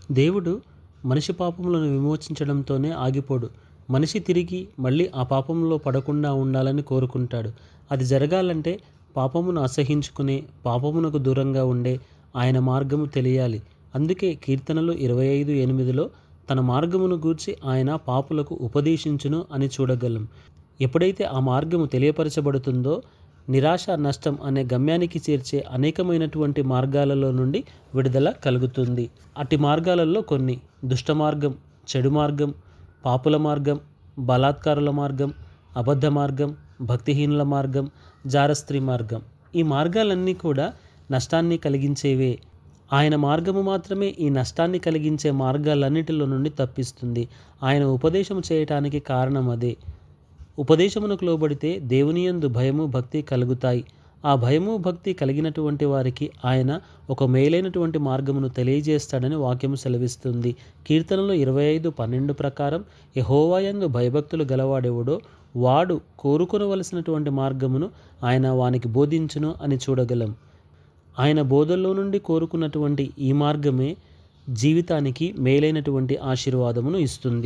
దేవుడు మనిషి పాపములను విమోచించడంతోనే ఆగిపోడు. మనిషి తిరిగి మళ్ళీ ఆ పాపంలో పడకుండా ఉండాలని కోరుకుంటాడు. అది జరగాలంటే పాపమును అసహించుకునే, పాపమునకు దూరంగా ఉండే ఆయన మార్గము తెలియాలి. అందుకే కీర్తనలు 25:8లో తన మార్గమును గూర్చి ఆయన పాపులకు ఉపదేశించును అని చూడగలం. ఎప్పుడైతే ఆ మార్గము తెలియపరచబడుతుందో నిరాశ, నష్టం అనే గమ్యానికి చేర్చే అనేకమైనటువంటి మార్గాలలో నుండి విడుదల కలుగుతుంది. అట్టి మార్గాలలో కొన్ని దుష్ట మార్గం, చెడు మార్గం, పాపుల మార్గం, బలాత్కారుల మార్గం, అబద్ధ మార్గం, భక్తిహీనుల మార్గం, జారస్త్రీ మార్గం. ఈ మార్గాలన్నీ కూడా నష్టాన్ని కలిగించేవే. ఆయన మార్గము మాత్రమే ఈ నష్టాన్ని కలిగించే మార్గాలన్నిటిలో నుండి తప్పిస్తుంది. ఆయన ఉపదేశం చేయటానికి కారణం అదే. ఉపదేశమునకు లోబడితే దేవునియందు భయము, భక్తి కలుగుతాయి. ఆ భయము, భక్తి కలిగినటువంటి వారికి ఆయన ఒక మేలైనటువంటి మార్గమును తెలియజేస్తాడని వాక్యము సెలవిస్తుంది. కీర్తనలు 25:12 ప్రకారం యెహోవా యందు భయభక్తులు గలవాడెవడో వాడు కోరుకొనవలసినటువంటి మార్గమును ఆయన వానికి బోధించును అని చూడగలం. ఆయన బోధల్లో నుండి కోరుకున్నటువంటి ఈ మార్గమే జీవితానికి మేలైనటువంటి ఆశీర్వాదమును ఇస్తుంది.